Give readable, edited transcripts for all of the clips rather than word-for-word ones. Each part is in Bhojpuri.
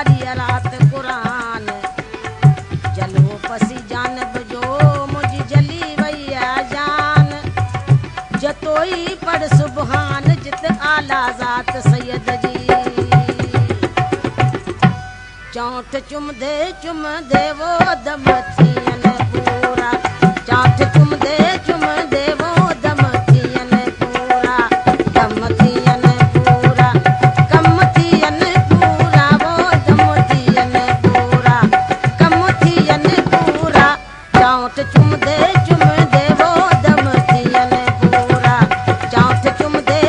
सारी रात कुरान जलो पसी जानब जो मुझी जली वई है जान जतोई पढ़ सुबहान जित आला ज़ात सैयद जी चौठ चुमदे वो दम थियन पूरा चौठ चुमदे वो दम थियन पूरा दम थियन पूरा कम थियन पूरा वो दम थियन पूरा कम थियन पूरा चौठ चुमदे वो दम थियन पूरा चौठ चुमदे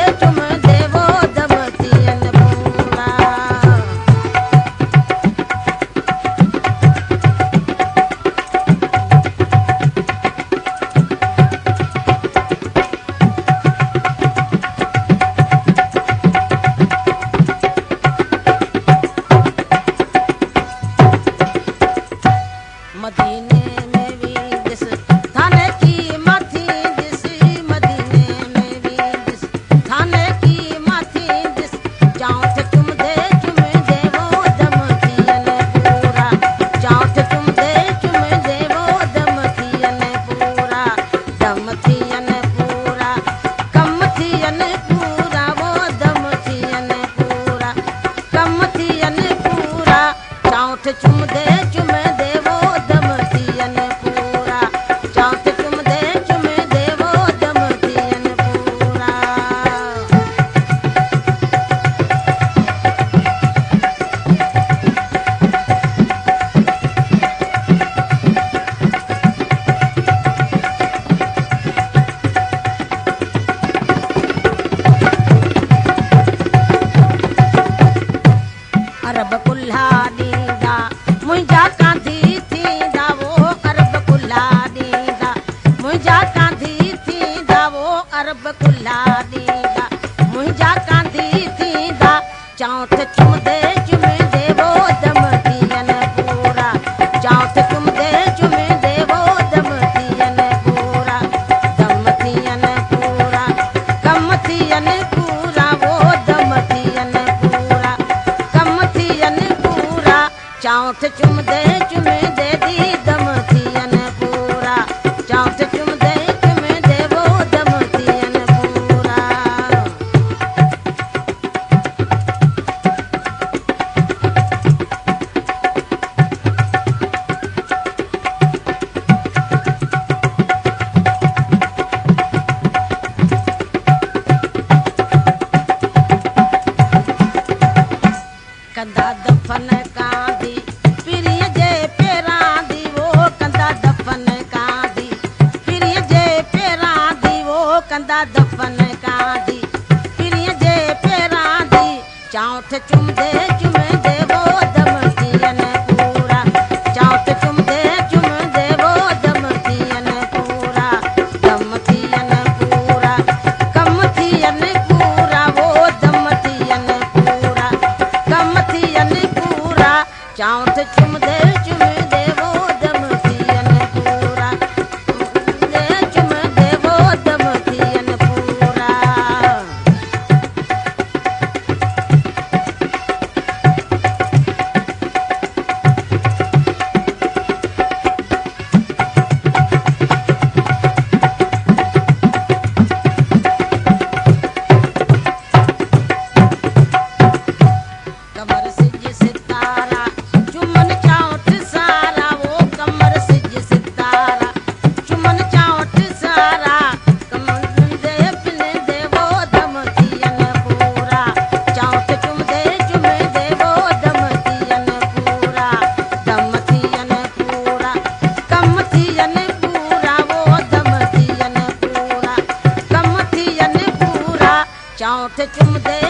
वो दम थियन पूरा मदीने में भी जिस थाने की माथी जिस मदीने में भी जिस थाने की माथी जिस चौठ चुमदे वो दम थियन पूरा चौठ चुमदे वो दम थियन पूरा दम थियन पूरा कम थियन पूरा वो दम थियन पूरा कम थियन पूरा चौठ चुमदे वो दम थियन पूरा चौथ चुमदे वो दम थियन पूरा अरब कुल्हा ॾींदा मुंहिंजा कांधी थींदा वो अरब कुल्हा ॾींदा मुंहिंजा कांधी थींदा वो अरब कुल्हा ॾींदा मुंहिंजा कांधी थींदा चौथ चुमदे वो दम थियन पूरा चौथ चुमदे वो दम थियन पूरा दम थियन पूरा कम थियन पूरा वो दम थियन पूरा कम थियन पूरा चौथ चुमदे दी दम थियन पूरा चौथ चुमदे वो दम थियन पूरा कंदा दफन कांदी पिरीअ जे पेरां दी वो कंदा दफन कांदी पिरीअ जे पेरां दी वो कंदा दफन कांदी पिरीअ जे पेरां दी चौथ चुमदे वो दम थियन पूरा चौथ चुमदे वो दम थियन पूरा दम थियन पूरा कम थियन पूरा वो दम थियन पूरा कम थियन पूरा चौथ चुमदे वो दम थियन पूरा चुमदे वो दम थियन पूरा कमर सिज सितारा चुमन चौथ सारा वो कमर सिज सितारा चुमन चौथ सारा कमंदे वो दम थियन पूरा चौथ चुमदे वो दम थियन पूरा दम थियन पूरा कम थियन पूरा वो दम थियन पूरा कम थियन पूरा चौथ चुमदे